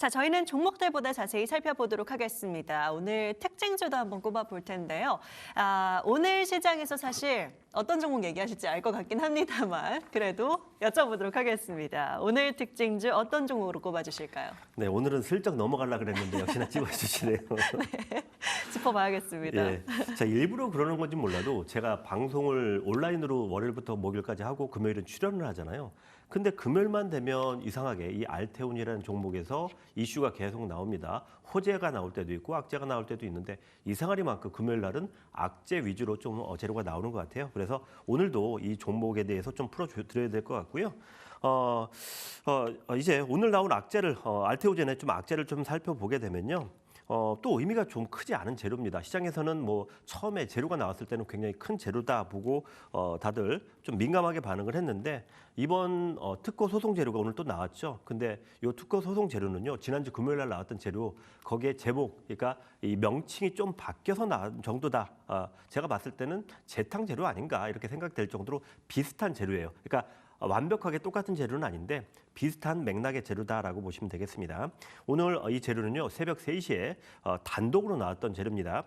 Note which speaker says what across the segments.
Speaker 1: 자, 저희는 종목들보다 자세히 살펴보도록 하겠습니다. 오늘 특징주도 한번 꼽아볼 텐데요. 오늘 시장에서 사실 어떤 종목 얘기하실지 알 것 같긴 합니다만 그래도 여쭤보도록 하겠습니다. 오늘 특징주 어떤 종목으로 꼽아주실까요?
Speaker 2: 네, 오늘은 슬쩍 넘어가려고 그랬는데 역시나 집어주시네요.
Speaker 1: 네, 짚어봐야겠습니다.
Speaker 2: 예, 자, 일부러 그러는 건지 몰라도 제가 방송을 온라인으로 월요일부터 목요일까지 하고 금요일은 출연을 하잖아요. 근데 금요일만 되면 이상하게 이 알테온이라는 종목에서 이슈가 계속 나옵니다. 호재가 나올 때도 있고 악재가 나올 때도 있는데 이상하리만큼 금요일 날은 악재 위주로 좀 재료가 나오는 것 같아요. 그래서 오늘도 이 종목에 대해서 좀 풀어드려야 될 것 같고요. 이제 오늘 나온 악재를 알테오젠의 좀 악재를 좀 살펴보게 되면요. 또 의미가 좀 크지 않은 재료입니다. 시장에서는 뭐 처음에 재료가 나왔을 때는 굉장히 큰 재료다 보고 다들 좀 민감하게 반응을 했는데 이번 특허 소송 재료가 오늘 또 나왔죠. 근데 이 특허 소송 재료는요. 지난주 금요일 날 나왔던 재료 거기에 제목 그러니까 이 명칭이 좀 바뀌어서 나온 정도다. 제가 봤을 때는 재탕 재료 아닌가 이렇게 생각될 정도로 비슷한 재료예요. 그러니까 완벽하게 똑같은 재료는 아닌데 비슷한 맥락의 재료다라고 보시면 되겠습니다. 오늘 이 재료는요 새벽 3시에 단독으로 나왔던 재료입니다.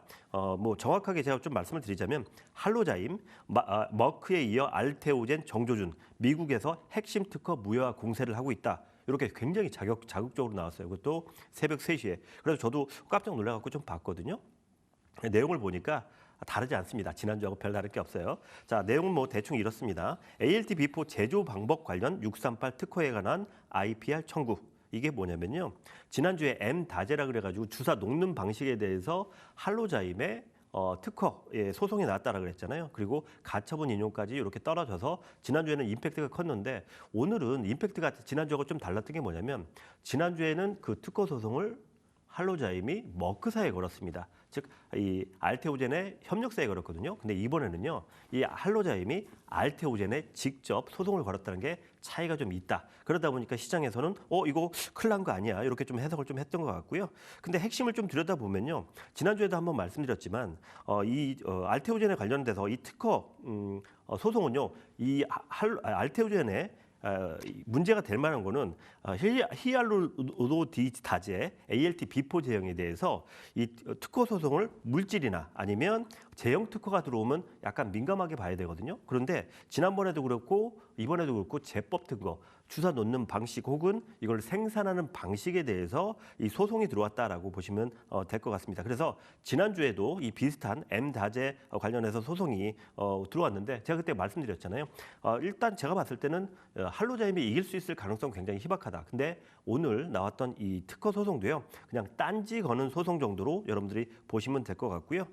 Speaker 2: 뭐 정확하게 제가 좀 말씀을 드리자면 할로자임, 머크에 이어 알테오젠, 정조준 미국에서 핵심 특허 무효화 공세를 하고 있다. 이렇게 굉장히 자극적으로 나왔어요. 그것도 새벽 3시에. 그래서 저도 깜짝 놀라갖고 좀 봤거든요. 내용을 보니까 다르지 않습니다. 지난주하고 별 다를 게 없어요. 자, 내용은 뭐 대충 이렇습니다. ALT 비포 제조 방법 관련 638 특허에 관한 IPR 청구. 이게 뭐냐면요. 지난주에 M 다제라 그래가지고 주사 녹는 방식에 대해서 할로자임의 특허 소송이 나왔다라 그랬잖아요. 그리고 가처분 인용까지 이렇게 떨어져서 지난주에는 임팩트가 컸는데 오늘은 임팩트가 지난주하고 좀 달랐던 게 뭐냐면 지난주에는 그 특허 소송을 할로자임이 머크사에 걸었습니다. 즉, 이 알테오젠의 협력사에 걸었거든요. 근데 이번에는요, 이 할로자임이 알테오젠에 직접 소송을 걸었다는 게 차이가 좀 있다. 그러다 보니까 시장에서는 이거 큰일 난 거 아니야. 이렇게 좀 해석을 좀 했던 것 같고요. 근데 핵심을 좀 들여다보면요. 지난주에도 한번 말씀드렸지만 이 알테오젠에 관련돼서 이 특허 소송은요. 이 알테오젠의 문제가 될 만한 거는 히알루로니다제 ALT 비포 제형에 대해서 이 특허 소송을 물질이나 아니면 제형 특허가 들어오면 약간 민감하게 봐야 되거든요. 그런데 지난번에도 그렇고 이번에도 그렇고 제법 특허, 주사 놓는 방식 혹은 이걸 생산하는 방식에 대해서 이 소송이 들어왔다라고 보시면 될 것 같습니다. 그래서 지난주에도 이 비슷한 M 다제 관련해서 소송이 들어왔는데 제가 그때 말씀드렸잖아요. 일단 제가 봤을 때는 할로자임이 이길 수 있을 가능성 굉장히 희박하다. 근데 오늘 나왔던 이 특허 소송도요. 그냥 딴지 거는 소송 정도로 여러분들이 보시면 될 것 같고요.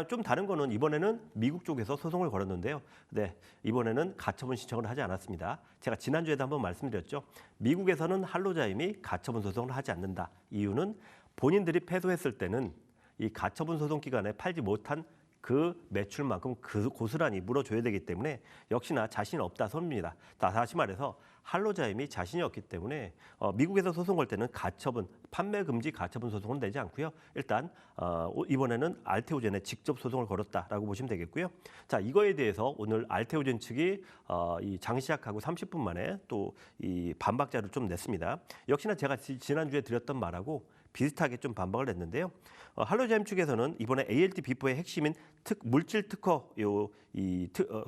Speaker 2: 좀 다른 거는 이번에는 미국 쪽에서 소송을 걸었는데요. 네, 이번에는 가처분 신청을 하지 않았습니다. 제가 지난주에도 한번 말씀드렸죠. 미국에서는 할로자임이 가처분 소송을 하지 않는다. 이유는 본인들이 패소했을 때는 이 가처분 소송 기간에 팔지 못한 그 매출만큼 그 고스란히 물어줘야 되기 때문에 역시나 자신 없다 선입니다. 다시 말해서 할로자임이 자신이 없기 때문에 미국에서 소송 걸 때는 가처분, 판매 금지 가처분 소송은 내지 않고요. 일단 이번에는 알테오젠에 직접 소송을 걸었다라고 보시면 되겠고요. 자, 이거에 대해서 오늘 알테오젠 측이 이 장 시작하고 30분 만에 또 이 반박자를 좀 냈습니다. 역시나 제가 지난주에 드렸던 말하고 비슷하게 좀 반박을 했는데요. 할로자임 측에서는 이번에 ALT 비포의 핵심인 물질 특허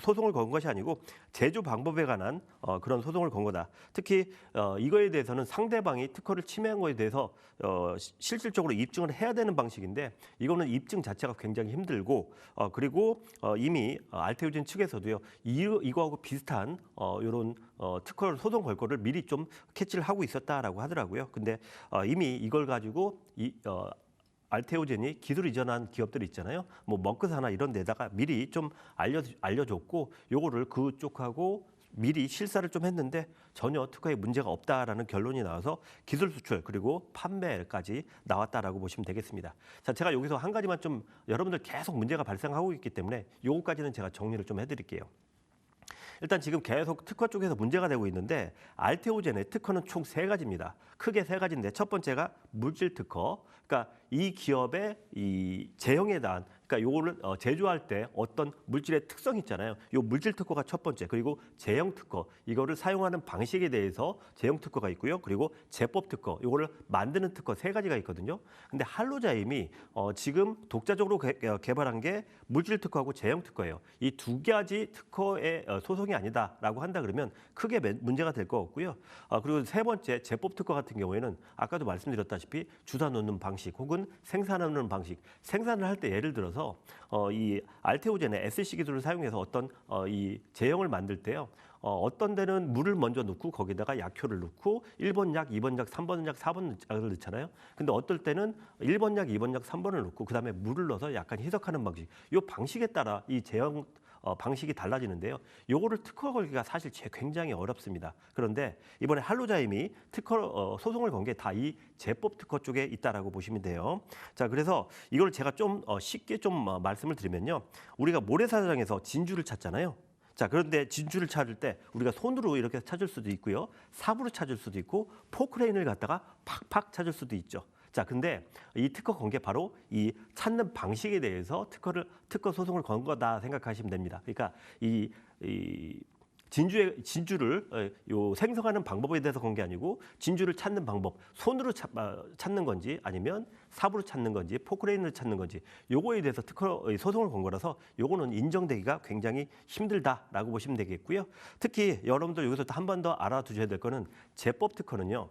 Speaker 2: 소송을 건 것이 아니고 제조 방법에 관한 그런 소송을 건 거다. 특히 이거에 대해서는 상대방이 특허를 침해한 거에 대해서 실질적으로 입증을 해야 되는 방식인데 이거는 입증 자체가 굉장히 힘들고 그리고 이미 알테오젠 측에서도요 이거하고 비슷한 이런 특허를 소송 걸 거를 미리 좀 캐치를 하고 있었다라고 하더라고요. 근데 이미 이걸 가지고 알테오젠이 기술 이전한 기업들 있잖아요. 뭐 머크사나 이런 데다가 미리 좀 알려줬고 요거를 그쪽하고 미리 실사를 좀 했는데 전혀 특허에 문제가 없다라는 결론이 나와서 기술 수출 그리고 판매까지 나왔다라고 보시면 되겠습니다. 자, 제가 여기서 한 가지만 좀 여러분들 계속 문제가 발생하고 있기 때문에 요거까지는 제가 정리를 좀 해드릴게요. 일단 지금 계속 특허 쪽에서 문제가 되고 있는데 알테오젠의 특허는 총 3가지입니다. 크게 3가지인데 첫 번째가 물질 특허. 그러니까 이 기업의 이 제형에 대한 그러니까 요거를 제조할 때 어떤 물질의 특성 있잖아요. 요 물질 특허가 첫 번째, 그리고 제형 특허, 이거를 사용하는 방식에 대해서 제형 특허가 있고요. 그리고 제법 특허, 요거를 만드는 특허 세 가지가 있거든요. 근데 할로자임이 지금 독자적으로 개발한 게 물질 특허하고 제형 특허예요. 이 두 가지 특허의 소송이 아니다라고 한다 그러면 크게 문제가 될 거 없고요. 그리고 세 번째 제법 특허 같은 경우에는 아까도 말씀드렸다시피 주사 놓는 방식 혹은 생산하는 방식, 생산을 할 때 예를 들어서 이 알테오젠의 SC 기술을 사용해서 어떤 이 제형을 만들 때요. 어떤 데는 물을 먼저 넣고 거기다가 약효를 넣고 1번 약, 2번 약, 3번 약, 4번 약을 넣잖아요. 근데 어떨 때는 1번 약, 2번 약, 3번을 넣고 그다음에 물을 넣어서 약간 희석하는 방식. 이 방식에 따라 이 제형 방식이 달라지는데요. 요거를 특허 걸기가 사실 굉장히 어렵습니다. 그런데 이번에 할로자임이 특허 소송을 건 게 다 이 제법 특허 쪽에 있다라고 보시면 돼요. 자, 그래서 이걸 제가 좀 쉽게 좀 말씀을 드리면요. 우리가 모래사장에서 진주를 찾잖아요. 자, 그런데 진주를 찾을 때 우리가 손으로 이렇게 찾을 수도 있고요. 삽으로 찾을 수도 있고 포크레인을 갖다가 팍팍 찾을 수도 있죠. 자, 근데 이 특허 건 게 바로 이 찾는 방식에 대해서 특허 소송을 건 거다 생각하시면 됩니다. 그러니까 이 진주를 생성하는 방법에 대해서 건 게 아니고 진주를 찾는 방법, 손으로 찾는 건지 아니면 삽으로 찾는 건지 포크레인을 찾는 건지 요거에 대해서 특허 소송을 건 거라서 요거는 인정되기가 굉장히 힘들다라고 보시면 되겠고요. 특히 여러분들 여기서 한 번 더 알아두셔야 될 거는 제법 특허는요.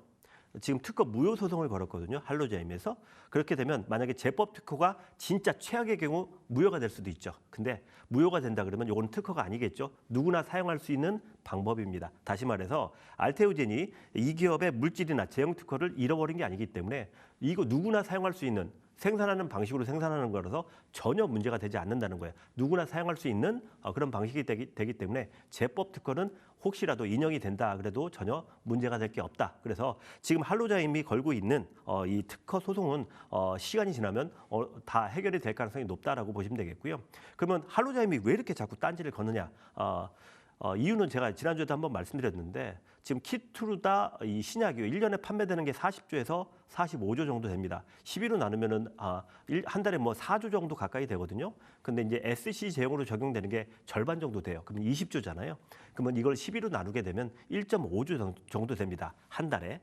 Speaker 2: 지금 특허 무효 소송을 걸었거든요. 할로자임에서. 그렇게 되면 만약에 제법 특허가 진짜 최악의 경우 무효가 될 수도 있죠. 근데 무효가 된다 그러면 이건 특허가 아니겠죠. 누구나 사용할 수 있는 방법입니다. 다시 말해서 알테오젠이 이 기업의 물질이나 제형 특허를 잃어버린 게 아니기 때문에 이거 누구나 사용할 수 있는 생산하는 방식으로 생산하는 거라서 전혀 문제가 되지 않는다는 거예요. 누구나 사용할 수 있는 그런 방식이 되기 때문에 제법 특허는 혹시라도 인용이 된다 그래도 전혀 문제가 될 게 없다. 그래서 지금 할로자임이 걸고 있는 이 특허 소송은 시간이 지나면 다 해결이 될 가능성이 높다라고 보시면 되겠고요. 그러면 할로자임이 왜 이렇게 자꾸 딴지를 거느냐? 이유는 제가 지난주에도 한번 말씀드렸는데 지금 키투르다 이 신약이 1년에 판매되는 게 40조에서 45조 정도 됩니다. 12로 나누면은 한 달에 뭐 4조 정도 가까이 되거든요. 근데 이제 SC 제형으로 적용되는 게 절반 정도 돼요. 그러면 20조잖아요. 그러면 이걸 12로 나누게 되면 1.5조 정도 됩니다. 한 달에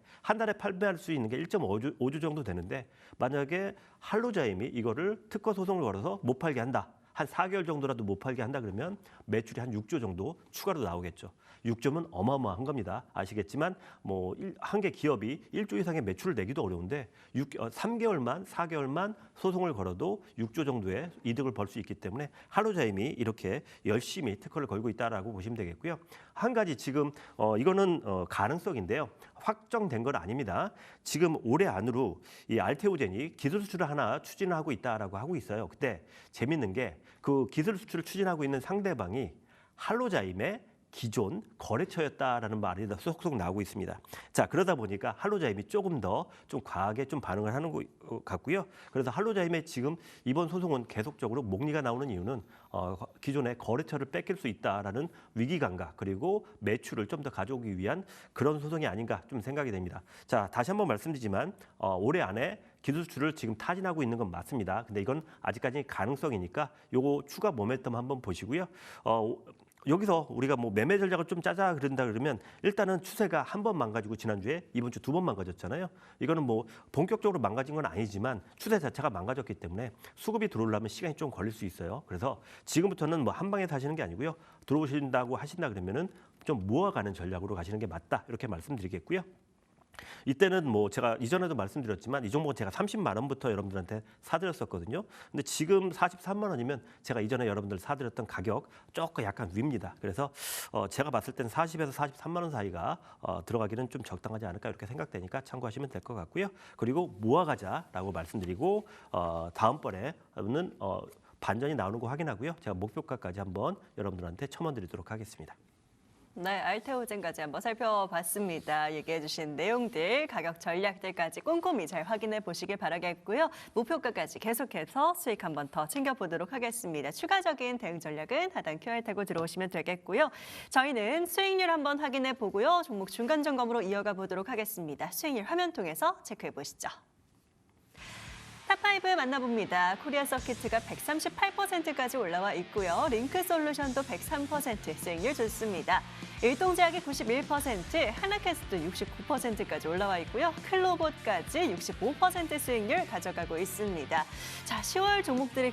Speaker 2: 판매할 수 있는 게 1.5조 정도 되는데 만약에 할로자임이 이거를 특허 소송을 걸어서 못 팔게 한다. 한 4개월 정도라도 못 팔게 한다 그러면 매출이 한 6조 정도 추가로 나오겠죠. 6조면 어마어마한 겁니다. 아시겠지만 뭐 한 개 기업이 1조 이상의 매출을 내기도 어려운데 3개월만 4개월만 소송을 걸어도 6조 정도의 이득을 벌 수 있기 때문에 할로자임이 이렇게 열심히 특허를 걸고 있다라고 보시면 되겠고요. 한 가지 지금 이거는 가능성인데요. 확정된 건 아닙니다. 지금 올해 안으로 이 알테오젠이 기술 수출을 하나 추진하고 있다라고 하고 있어요. 근데 재밌는 게 그 기술 수출을 추진하고 있는 상대방이 할로자임의 기존 거래처였다라는 말이 속속 나오고 있습니다. 자, 그러다 보니까 할로자임이 조금 더 좀 과하게 좀 반응을 하는 것 같고요. 그래서 할로자임의 지금 이번 소송은 계속적으로 목리가 나오는 이유는 기존의 거래처를 뺏길 수 있다라는 위기감과 그리고 매출을 좀 더 가져오기 위한 그런 소송이 아닌가 좀 생각이 됩니다. 자, 다시 한번 말씀드리지만 올해 안에 기술 수출을 지금 타진하고 있는 건 맞습니다. 근데 이건 아직까지 가능성이니까 요거 추가 모멘텀 한번 보시고요. 여기서 우리가 뭐 매매 전략을 좀 짜자 그런다 그러면 일단은 추세가 한 번 망가지고 지난주에 이번 주 2번 망가졌잖아요. 이거는 뭐 본격적으로 망가진 건 아니지만 추세 자체가 망가졌기 때문에 수급이 들어오려면 시간이 좀 걸릴 수 있어요. 그래서 지금부터는 뭐 한 방에 사시는 게 아니고요. 들어오신다고 하신다 그러면은 좀 모아가는 전략으로 가시는 게 맞다. 이렇게 말씀드리겠고요. 이때는 뭐 제가 이전에도 말씀드렸지만 이 종목은 제가 30만 원부터 여러분들한테 사드렸었거든요. 근데 지금 43만 원이면 제가 이전에 여러분들 사드렸던 가격 조금 약간 위입니다. 그래서 제가 봤을 때는 40에서 43만 원 사이가 들어가기는 좀 적당하지 않을까 이렇게 생각되니까 참고하시면 될 것 같고요. 그리고 모아가자라고 말씀드리고 다음번에는 반전이 나오는 거 확인하고요. 제가 목표가까지 한번 여러분들한테 첨언드리도록 하겠습니다.
Speaker 1: 네, 알테오젠까지 한번 살펴봤습니다. 얘기해 주신 내용들, 가격 전략들까지 꼼꼼히 잘 확인해 보시길 바라겠고요. 목표가까지 계속해서 수익 한번 더 챙겨보도록 하겠습니다. 추가적인 대응 전략은 하단 QR 타고 들어오시면 되겠고요. 저희는 수익률 한번 확인해 보고요. 종목 중간 점검으로 이어가 보도록 하겠습니다. 수익률 화면 통해서 체크해 보시죠. 타파이 탑5 만나봅니다. 코리아 서키트가 138%까지 올라와 있고요. 링크솔루션도 103% 수익률 좋습니다. 일동제약이 91%, 하나캐스도 69%까지 올라와 있고요. 클로봇까지 65% 수익률 가져가고 있습니다. 자, 10월 종목들이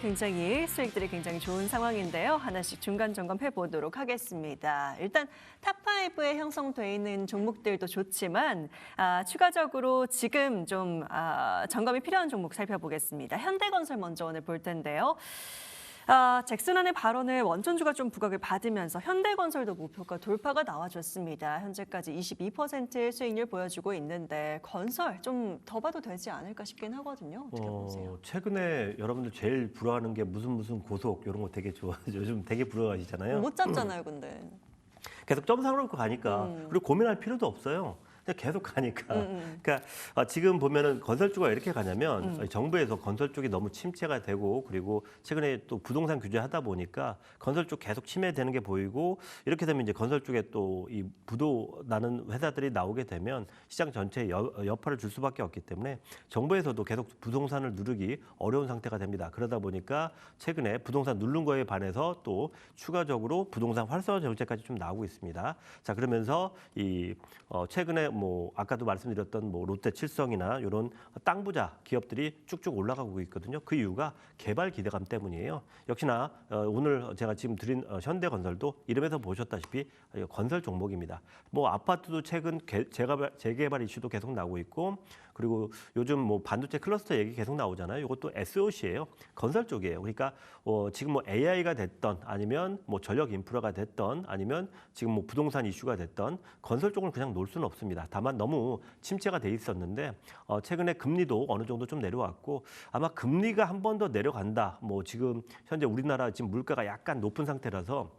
Speaker 1: 수익들이 굉장히 좋은 상황인데요. 하나씩 중간 점검해 보도록 하겠습니다. 일단 탑5에 형성돼 있는 종목들도 좋지만 추가적으로 지금 좀 점검이 필요한 종목 살펴보겠습니다. 현대건설 먼저 오늘 볼 텐데요. 잭슨한의 발언을 원전주가 좀 부각을 받으면서 현대건설도 목표가 돌파가 나와줬습니다. 현재까지 22% 수익률 보여주고 있는데 건설 좀 더 봐도 되지 않을까 싶긴 하거든요. 어떻게 보세요?
Speaker 2: 최근에 여러분들 제일 부러워하는 게 무슨 고속 이런 거 되게 요즘 되게 부러워하시잖아요.
Speaker 1: 못 잡잖아요, 근데.
Speaker 2: 계속 점상으로 놓고 가니까 그리고 고민할 필요도 없어요. 그냥 계속 가니까. 그러니까 지금 보면은 건설주가 이렇게 가냐면 정부에서 건설 쪽이 너무 침체가 되고 그리고 최근에 또 부동산 규제하다 보니까 건설 쪽 계속 침해되는 게 보이고 이렇게 되면 이제 건설 쪽에 또 이 부도 나는 회사들이 나오게 되면 시장 전체에 여파를 줄 수밖에 없기 때문에 정부에서도 계속 부동산을 누르기 어려운 상태가 됩니다. 그러다 보니까 최근에 부동산 누른 거에 반해서 또 추가적으로 부동산 활성화 정책까지 좀 나오고 있습니다. 자, 그러면서 최근에 뭐 아까도 말씀드렸던 뭐 롯데 칠성이나 이런 땅 부자 기업들이 쭉쭉 올라가고 있거든요. 그 이유가 개발 기대감 때문이에요. 역시나 오늘 제가 지금 드린 현대건설도 이름에서 보셨다시피 건설 종목입니다. 뭐 아파트도 최근 재개발 이슈도 계속 나오고 있고 그리고 요즘 뭐 반도체 클러스터 얘기 계속 나오잖아요. 이것도 SOC예요. 건설 쪽이에요. 그러니까 지금 뭐 AI가 됐던 아니면 뭐 전력 인프라가 됐던 아니면 지금 뭐 부동산 이슈가 됐던 건설 쪽을 그냥 놓을 수는 없습니다. 다만 너무 침체가 돼 있었는데 최근에 금리도 어느 정도 좀 내려왔고 아마 금리가 한 번 더 내려간다. 뭐 지금 현재 우리나라 지금 물가가 약간 높은 상태라서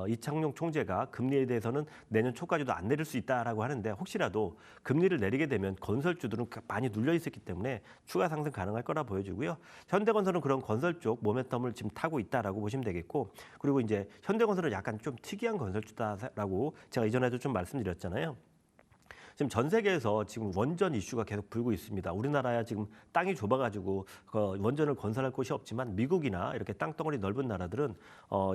Speaker 2: 이창용 총재가 금리에 대해서는 내년 초까지도 안 내릴 수 있다라고 하는데 혹시라도 금리를 내리게 되면 건설주들은 많이 눌려 있었기 때문에 추가 상승 가능할 거라 보여지고요. 현대건설은 그런 건설 쪽 모멘텀을 지금 타고 있다라고 보시면 되겠고 그리고 이제 현대건설은 약간 좀 특이한 건설주다라고 제가 이전에도 좀 말씀드렸잖아요. 지금 전 세계에서 지금 원전 이슈가 계속 불고 있습니다. 우리나라야 지금 땅이 좁아가지고 원전을 건설할 곳이 없지만 미국이나 이렇게 땅덩어리 넓은 나라들은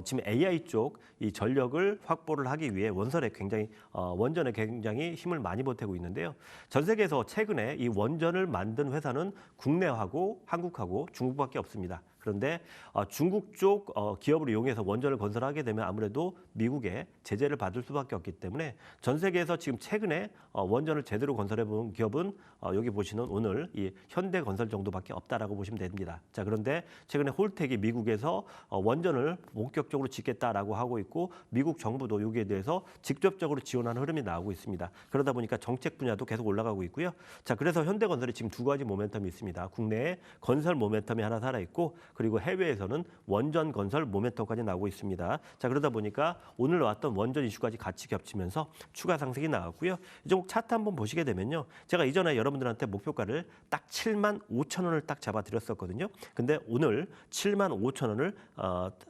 Speaker 2: 지금 AI 쪽 이 전력을 확보를 하기 위해 원전에 굉장히 힘을 많이 보태고 있는데요. 전 세계에서 최근에 이 원전을 만든 회사는 국내하고 한국하고 중국밖에 없습니다. 그런데 중국 쪽 기업을 이용해서 원전을 건설하게 되면 아무래도 미국의 제재를 받을 수밖에 없기 때문에 전 세계에서 지금 최근에 원전을 제대로 건설해 본 기업은 여기 보시는 오늘 이 현대건설 정도밖에 없다라고 보시면 됩니다. 자, 그런데 최근에 홀텍이 미국에서 원전을 본격적으로 짓겠다라고 하고 있고 미국 정부도 여기에 대해서 직접적으로 지원하는 흐름이 나오고 있습니다. 그러다 보니까 정책 분야도 계속 올라가고 있고요. 자, 그래서 현대건설이 지금 두 가지 모멘텀이 있습니다. 국내에 건설 모멘텀이 하나 살아 있고 그리고 해외에서는 원전 건설 모멘텀까지 나오고 있습니다. 자, 그러다 보니까 오늘 나왔던 원전 이슈까지 같이 겹치면서 추가 상승이 나왔고요. 이 종목 차트 한번 보시게 되면요. 제가 이전에 여러분들한테 목표가를 딱 75,000원을 딱 잡아드렸었거든요. 근데 오늘 75,000원을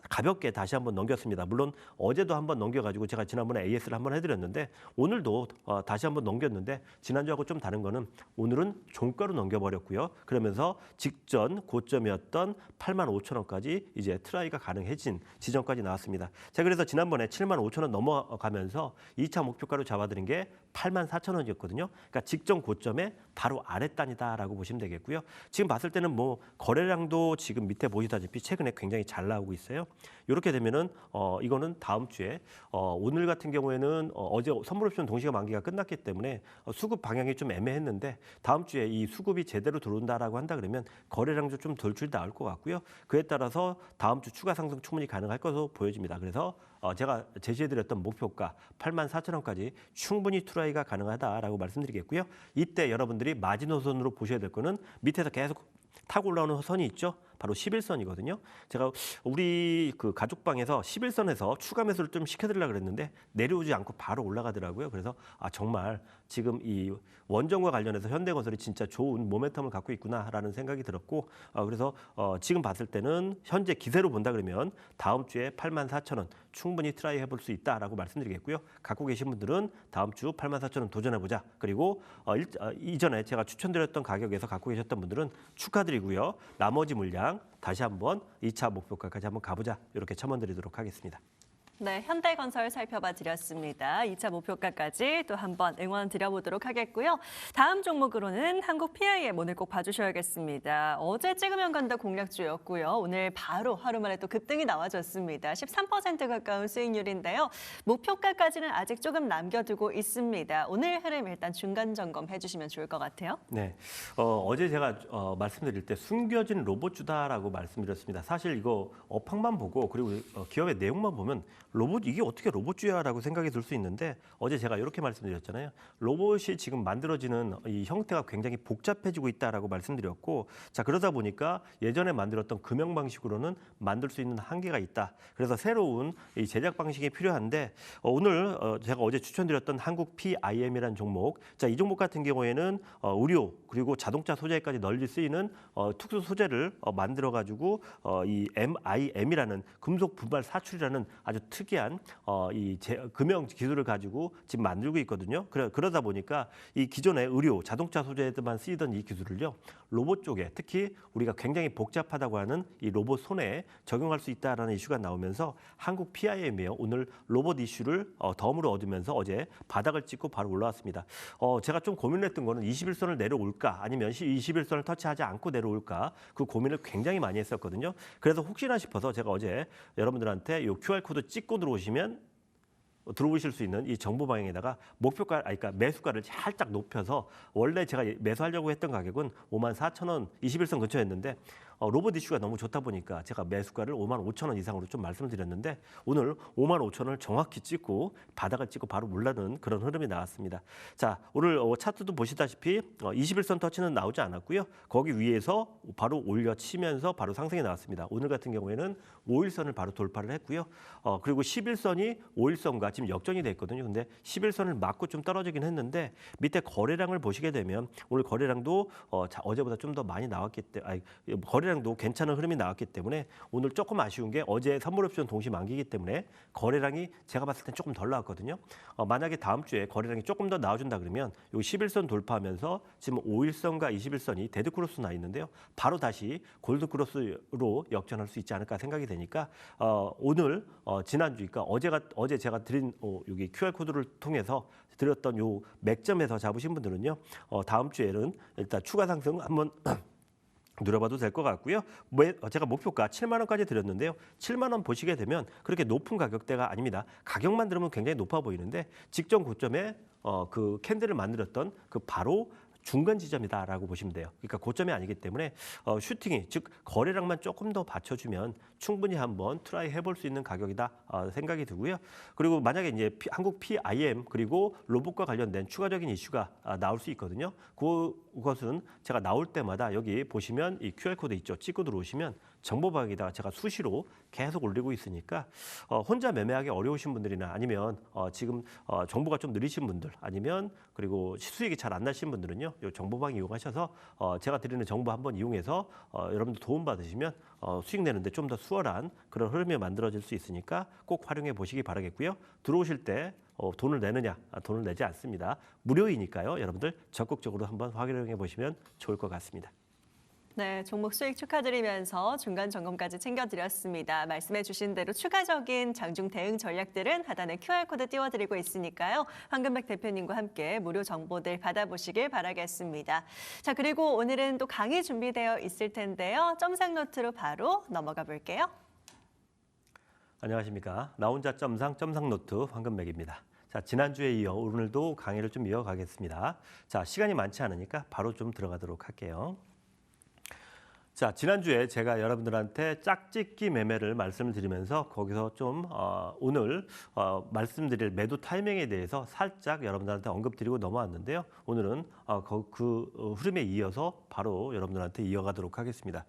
Speaker 2: 가볍게 다시 한번 넘겼습니다. 물론 어제도 한번 넘겨가지고 제가 지난번에 AS를 한번 해드렸는데 오늘도 다시 한번 넘겼는데 지난주하고 좀 다른 거는 오늘은 종가로 넘겨버렸고요. 그러면서 직전 고점이었던 85,000원까지 이제 트라이가 가능해진 지점까지 나왔습니다. 자, 그래서 지난번에 75,000원 넘어가면서 2차 목표가로 잡아드린 게 84,000원이었거든요. 그러니까 직전 고점에 바로 아랫단이다라고 보시면 되겠고요. 지금 봤을 때는 뭐 거래량도 지금 밑에 보시다시피 최근에 굉장히 잘 나오고 있어요. 이렇게 되면은 이거는 다음 주에 오늘 같은 경우에는 어제 선물옵션 동시가 만기가 끝났기 때문에 수급 방향이 좀 애매했는데 다음 주에 이 수급이 제대로 들어온다라고 한다 그러면 거래량도 좀 돌출 나올 것 같고요. 그에 따라서 다음 주 추가 상승 충분히 가능할 것으로 보여집니다. 그래서 제가 제시해드렸던 목표가 84,000원까지 충분히 트라이가 가능하다라고 말씀드리겠고요. 이때 여러분들이 마지노선으로 보셔야 될 거는 밑에서 계속 타고 올라오는 선이 있죠. 바로 11선이거든요. 제가 우리 그 가족방에서 11선에서 추가 매수를 좀 시켜드리려고 그랬는데 내려오지 않고 바로 올라가더라고요. 그래서 정말 지금 이 원전과 관련해서 현대건설이 진짜 좋은 모멘텀을 갖고 있구나라는 생각이 들었고 그래서 지금 봤을 때는 현재 기세로 본다 그러면 다음 주에 84,000원 충분히 트라이 해볼 수 있다라고 말씀드리겠고요. 갖고 계신 분들은 다음 주 84,000원 도전해보자. 그리고 이전에 제가 추천드렸던 가격에서 갖고 계셨던 분들은 축하드리고요. 나머지 물량 다시 한번 2차 목표가까지 한번 가보자. 이렇게 첨언드리도록 하겠습니다.
Speaker 1: 네, 현대건설 살펴봐 드렸습니다. 2차 목표가까지 또 한번 응원 드려보도록 하겠고요. 다음 종목으로는 한국 PIM 오늘 꼭 봐주셔야겠습니다. 어제 찍으면 간다 공략주였고요. 오늘 바로 하루 만에 또 급등이 나와줬습니다. 13% 가까운 수익률인데요. 목표가까지는 아직 조금 남겨두고 있습니다. 오늘 흐름 일단 중간 점검해 주시면 좋을 것 같아요.
Speaker 2: 네, 어제 제가 말씀드릴 때 숨겨진 로봇주다라고 말씀드렸습니다. 사실 이거 업황만 보고 그리고 기업의 내용만 보면 이게 어떻게 로봇주야라고 생각이 들 수 있는데 어제 제가 이렇게 말씀드렸잖아요. 로봇이 지금 만들어지는 이 형태가 굉장히 복잡해지고 있다라고 말씀드렸고 자 그러다 보니까 예전에 만들었던 금형 방식으로는 만들 수 있는 한계가 있다. 그래서 새로운 이 제작 방식이 필요한데 오늘 제가 어제 추천드렸던 한국 PIM이라는 종목 자 이 종목 같은 경우에는 의료 그리고 자동차 소재까지 널리 쓰이는 특수 소재를 만들어 가지고 이 MIM이라는 금속 분말 사출이라는 아주 특이한 금형 기술을 가지고 지금 만들고 있거든요. 그러다 보니까 이 기존의 의료, 자동차 소재에만 쓰이던 이 기술을요. 로봇 쪽에 특히 우리가 굉장히 복잡하다고 하는 이 로봇 손에 적용할 수 있다라는 이슈가 나오면서 한국 PIM이요. 오늘 로봇 이슈를 덤으로 얻으면서 어제 바닥을 찍고 바로 올라왔습니다. 제가 좀 고민했던 거는 21선을 내려올까 아니면 21선을 터치하지 않고 내려올까 그 고민을 굉장히 많이 했었거든요. 그래서 혹시나 싶어서 제가 어제 여러분들한테 이 QR코드 찍고 들어오실 수 있는 이 정보 방향에다가 그러니까 매수가를 살짝 높여서 원래 제가 매수하려고 했던 가격은 54,000원 21선 근처였는데 로봇 이슈가 너무 좋다 보니까 제가 매수가를 55,000원 이상으로 좀 말씀드렸는데 오늘 55,000원을 정확히 찍고 바닥을 찍고 바로 올라는 그런 흐름이 나왔습니다. 자 오늘 차트도 보시다시피 21선 터치는 나오지 않았고요. 거기 위에서 바로 올려치면서 바로 상승이 나왔습니다. 오늘 같은 경우에는 5일선을 바로 돌파를 했고요. 그리고 11선이 5일선과 지금 역전이 됐거든요. 근데 11선을 맞고 좀 떨어지긴 했는데 밑에 거래량을 보시게 되면 오늘 거래량도 어제보다 좀 더 많이 나왔기 때문에 거래량도 괜찮은 흐름이 나왔기 때문에 오늘 조금 아쉬운 게 어제 선물옵션 동시 만기이기 때문에 거래량이 제가 봤을 땐 조금 덜 나왔거든요. 만약에 다음 주에 거래량이 조금 더 나와준다 그러면 요 11선 돌파하면서 지금 5일선과 21선이 데드크로스 나 있는데요. 바로 다시 골드크로스로 역전할 수 있지 않을까 생각이 되니까 오늘 지난주 그러니까 어제 제가 드린 여기 QR코드를 통해서 드렸던 요 맥점에서 잡으신 분들은요. 다음 주에는 일단 추가 상승 한번 누려봐도 될 것 같고요. 제가 목표가 7만 원까지 드렸는데요. 7만 원 보시게 되면 그렇게 높은 가격대가 아닙니다. 가격만 들으면 굉장히 높아 보이는데 직전 고점에 그 캔들을 만들었던 그 바로 중간 지점이다라고 보시면 돼요. 그러니까 고점이 아니기 때문에 슈팅이 즉 거래량만 조금 더 받쳐주면 충분히 한번 트라이 해볼 수 있는 가격이다 생각이 들고요. 그리고 만약에 이제 한국 PIM 그리고 로봇과 관련된 추가적인 이슈가 나올 수 있거든요. 그것은 제가 나올 때마다 여기 보시면 이 QR코드 있죠. 찍고 들어오시면 정보방에다가 제가 수시로 계속 올리고 있으니까 혼자 매매하기 어려우신 분들이나 아니면 지금 정보가 좀 느리신 분들 아니면 그리고 수익이 잘 안 나신 분들은요. 이 정보방 이용하셔서 제가 드리는 정보 한번 이용해서 여러분들 도움 받으시면 수익 내는데 좀 더 수월한 그런 흐름이 만들어질 수 있으니까 꼭 활용해 보시기 바라겠고요. 들어오실 때 돈을 내느냐? 돈을 내지 않습니다. 무료이니까요. 여러분들 적극적으로 한번 활용해 보시면 좋을 것 같습니다.
Speaker 1: 네, 종목 수익 축하드리면서 중간 점검까지 챙겨드렸습니다. 말씀해 주신 대로 추가적인 장중 대응 전략들은 하단에 QR코드 띄워드리고 있으니까요. 황금백 대표님과 함께 무료 정보들 받아보시길 바라겠습니다. 자, 그리고 오늘은 또 강의 준비되어 있을 텐데요. 점상 노트로 바로 넘어가 볼게요.
Speaker 2: 안녕하십니까. 나 혼자 점상 노트 황금백입니다. 자, 지난주에 이어 오늘도 강의를 좀 이어가겠습니다. 자, 시간이 많지 않으니까 바로 좀 들어가도록 할게요. 자, 지난주에 제가 여러분들한테 짝짓기 매매를 말씀을 드리면서 거기서 좀 오늘 말씀드릴 매도 타이밍에 대해서 살짝 여러분들한테 언급드리고 넘어왔는데요. 오늘은 그 흐름에 이어서 바로 여러분들한테 이어가도록 하겠습니다.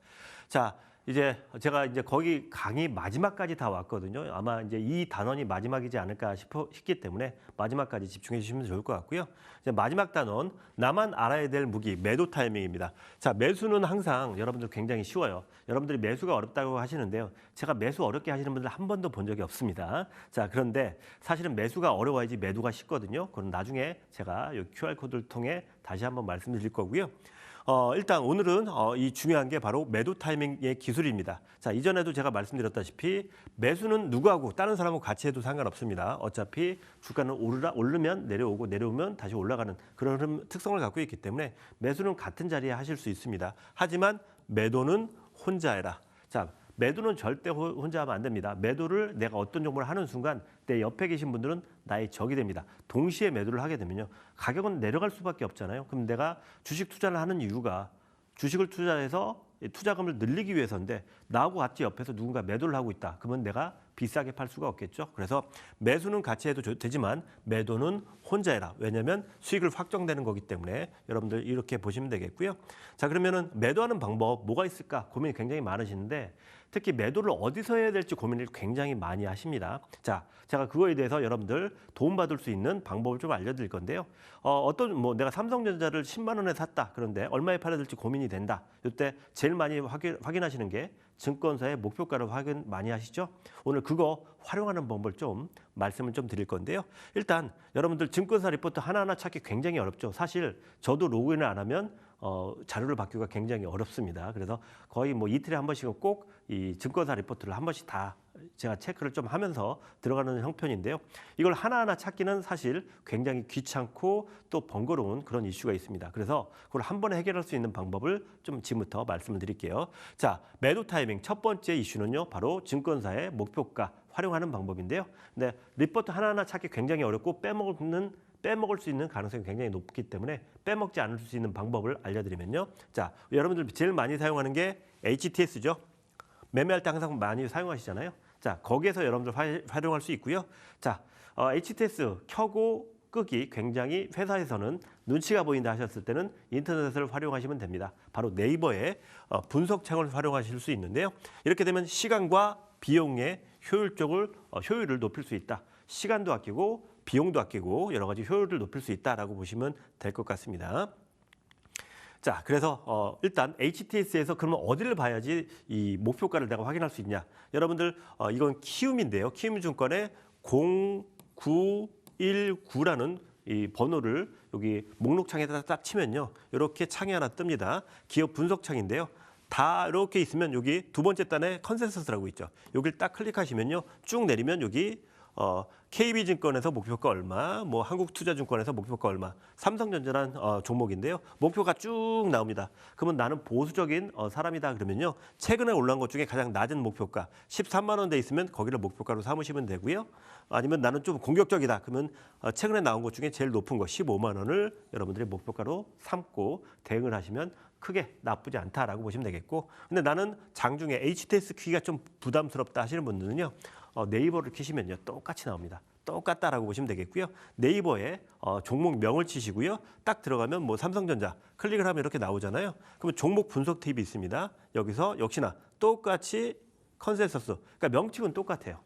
Speaker 2: 자, 이제 제가 이제 거기 강의 마지막까지 다 왔거든요. 아마 이제 이 단원이 마지막이지 않을까 싶기 때문에 마지막까지 집중해 주시면 좋을 것 같고요. 이제 마지막 단원, 나만 알아야 될 무기, 매도 타이밍입니다. 자, 매수는 항상 여러분들 굉장히 쉬워요. 여러분들이 매수가 어렵다고 하시는데요. 제가 매수 어렵게 하시는 분들 한 번도 본 적이 없습니다. 자, 그런데 사실은 매수가 어려워야지 매도가 쉽거든요. 그건 나중에 제가 이 QR코드를 통해 다시 한번 말씀드릴 거고요. 일단 오늘은 이 중요한 게 바로 매도 타이밍의 기술입니다. 자, 이전에도 제가 말씀드렸다시피 매수는 누구하고 다른 사람하고 같이 해도 상관없습니다. 어차피 주가는 오르면 내려오고 내려오면 다시 올라가는 그런 특성을 갖고 있기 때문에 매수는 같은 자리에 하실 수 있습니다. 하지만 매도는 혼자 해라. 자, 매도는 절대 혼자 하면 안 됩니다. 매도를 내가 어떤 종목을 하는 순간 내 옆에 계신 분들은 나의 적이 됩니다. 동시에 매도를 하게 되면요. 가격은 내려갈 수밖에 없잖아요. 그럼 내가 주식 투자를 하는 이유가 주식을 투자해서 투자금을 늘리기 위해서인데 나하고 같이 옆에서 누군가 매도를 하고 있다. 그러면 내가 비싸게 팔 수가 없겠죠. 그래서 매수는 같이 해도 되지만 매도는 혼자 해라. 왜냐하면 수익을 확정되는 거기 때문에 여러분들 이렇게 보시면 되겠고요. 자, 그러면은 매도하는 방법 뭐가 있을까 고민이 굉장히 많으시는데 특히 매도를 어디서 해야 될지 고민을 굉장히 많이 하십니다. 자, 제가 그거에 대해서 여러분들 도움받을 수 있는 방법을 좀 알려드릴 건데요. 내가 삼성전자를 10만 원에 샀다. 그런데 얼마에 팔아야 될지 고민이 된다. 이때 제일 많이 확인하시는 게 증권사의 목표가를 확인 많이 하시죠. 오늘 그거 활용하는 방법을 좀 말씀을 좀 드릴 건데요. 일단 여러분들 증권사 리포트 하나하나 찾기 굉장히 어렵죠. 사실 저도 로그인을 안 하면 자료를 받기가 굉장히 어렵습니다. 그래서 거의 뭐 이틀에 한 번씩은 꼭 이 증권사 리포트를 한 번씩 다 제가 체크를 좀 하면서 들어가는 형편인데요. 이걸 하나하나 찾기는 사실 굉장히 귀찮고 또 번거로운 그런 이슈가 있습니다. 그래서 그걸 한 번에 해결할 수 있는 방법을 좀 지금부터 말씀을 드릴게요. 자, 매도 타이밍 첫 번째 이슈는요. 바로 증권사의 목표가 활용하는 방법인데요. 근데 리포트 하나하나 찾기 굉장히 어렵고 빼먹을 수 있는 가능성이 굉장히 높기 때문에 빼먹지 않을 수 있는 방법을 알려드리면요. 자, 여러분들 제일 많이 사용하는 게 HTS죠. 매매할 때 항상 많이 사용하시잖아요. 자, 거기에서 여러분들 활용할 수 있고요. 자, HTS 켜고 끄기 굉장히 회사에서는 눈치가 보인다 하셨을 때는 인터넷을 활용하시면 됩니다. 바로 네이버의 분석창을 활용하실 수 있는데요. 이렇게 되면 시간과 비용의 효율을 높일 수 있다. 시간도 아끼고 비용도 아끼고 여러 가지 효율을 높일 수 있다라고 보시면 될 것 같습니다. 자, 그래서 일단 HTS에서 그러면 어디를 봐야지 이 목표가를 내가 확인할 수 있냐? 여러분들 이건 키움인데요. 키움증권의 0919라는 이 번호를 여기 목록창에다 딱 치면요. 이렇게 창이 하나 뜹니다. 기업 분석창인데요. 다 이렇게 있으면 여기 두 번째 단에 컨센서스라고 있죠. 여기를 딱 클릭하시면요. 쭉 내리면 여기 KB증권에서 목표가 얼마, 뭐 한국투자증권에서 목표가 얼마, 삼성전자란 종목인데요. 목표가 쭉 나옵니다. 그러면 나는 보수적인 사람이다 그러면요. 최근에 올라온 것 중에 가장 낮은 목표가 13만 원대 있으면 거기를 목표가로 삼으시면 되고요. 아니면 나는 좀 공격적이다 그러면 최근에 나온 것 중에 제일 높은 거 15만 원을 여러분들이 목표가로 삼고 대응을 하시면 크게 나쁘지 않다라고 보시면 되겠고, 근데 나는 장중에 HTS 키기가 좀 부담스럽다 하시는 분들은요. 네이버를 키시면요. 똑같이 나옵니다. 똑같다라고 보시면 되겠고요. 네이버에 종목명을 치시고요. 딱 들어가면 뭐 삼성전자 클릭을 하면 이렇게 나오잖아요. 그러면 종목 분석 팁이 있습니다. 여기서 역시나 똑같이 컨센서스, 그러니까 명칭은 똑같아요.